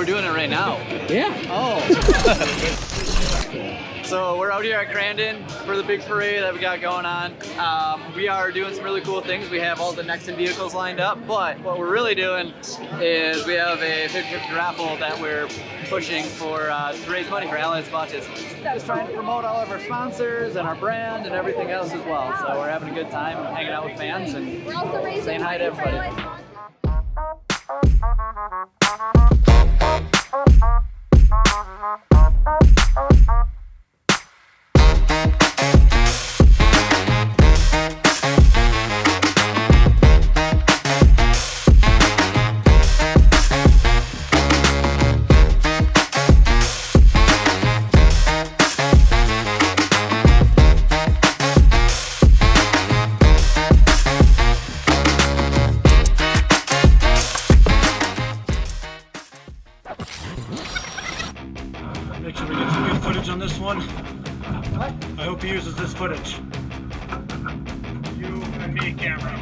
doing it right now. Yeah. Oh. So we're out here at Crandon for the big parade that we got going on. We are doing some really cool things. We have all the Nexon vehicles lined up, but what we're really doing is we have a 50/50 raffle that we're pushing for to raise money for Allies of Autism. Just trying to promote all of our sponsors and our brand and everything else as well. So we're having a good time hanging out with fans and saying hi to everybody. Make sure we get some good footage on this one. I hope he uses this footage. You and me, camera.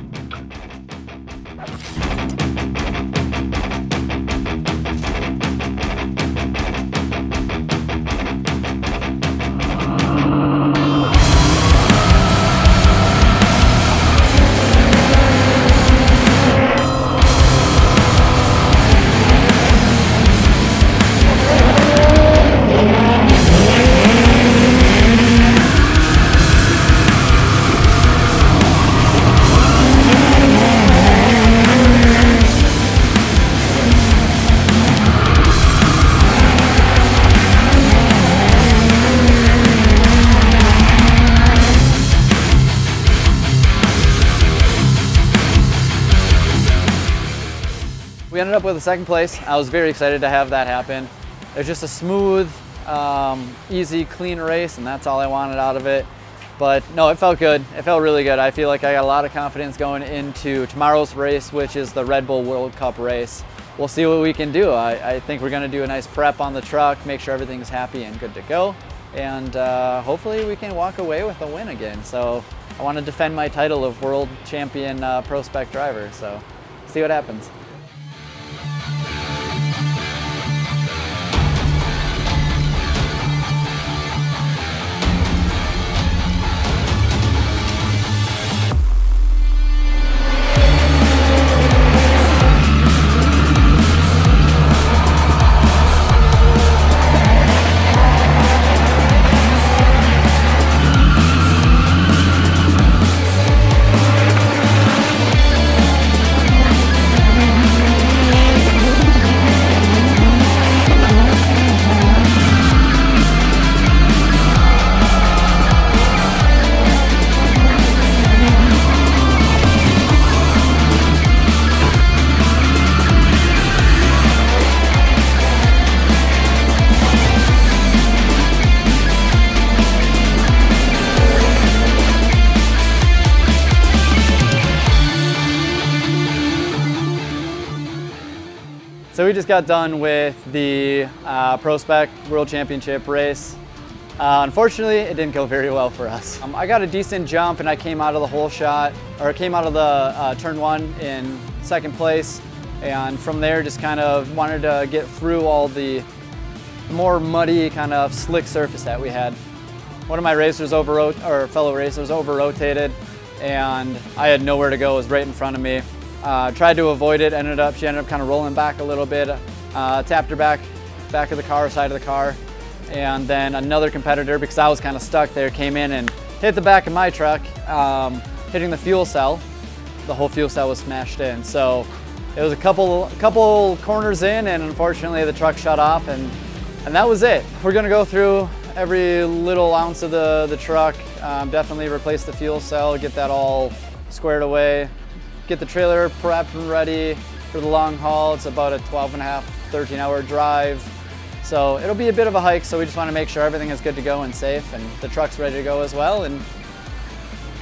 We ended up with a second place. I was very excited to have that happen. It was just a smooth, easy, clean race, and that's all I wanted out of it. But no, it felt good. It felt really good. I feel like I got a lot of confidence going into tomorrow's race, which is the Red Bull World Cup race. We'll see what we can do. I think we're gonna do a nice prep on the truck, make sure everything's happy and good to go. And hopefully we can walk away with a win again. So I want to defend my title of World Champion Pro Spec driver. So see what happens. So we just got done with the Pro Spec World Championship race. Unfortunately, it didn't go very well for us. I got a decent jump and I came out of the hole shot, or came out of the turn one in second place. And from there, just kind of wanted to get through all the more muddy, kind of slick surface that we had. One of my racers fellow racers over-rotated, and I had nowhere to go. It was right in front of me. Tried to avoid it, she ended up kind of rolling back a little bit, tapped her back of the car, side of the car. And then another competitor, because I was kind of stuck there, came in and hit the back of my truck, hitting the fuel cell. The whole fuel cell was smashed in. So it was a couple corners in, and unfortunately the truck shut off, and that was it. We're gonna go through every little ounce of the truck, definitely replace the fuel cell, get that all squared away, get the trailer prepped and ready for the long haul. It's about a 12.5, 13-hour drive. So it'll be a bit of a hike, so we just want to make sure everything is good to go and safe, and the truck's ready to go as well, and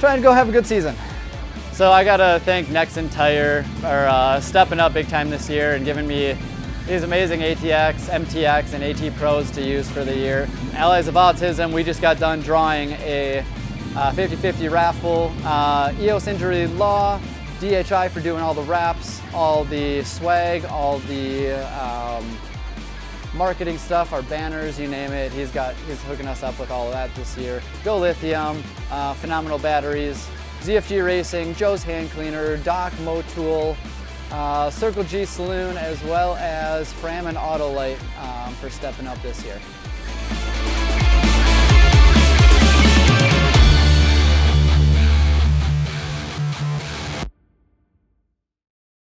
trying to go have a good season. So I gotta thank Nexon Tire for stepping up big time this year and giving me these amazing ATX, MTX, and AT Pros to use for the year. Allies of Autism, we just got done drawing a 50/50 raffle, EOS Injury Law, DHI for doing all the wraps, all the swag, all the marketing stuff, our banners, you name it. He's hooking us up with all of that this year. Go Lithium, phenomenal batteries, ZFG Racing, Joe's Hand Cleaner, Doc Motool, Circle G Saloon, as well as Fram and Autolite for stepping up this year.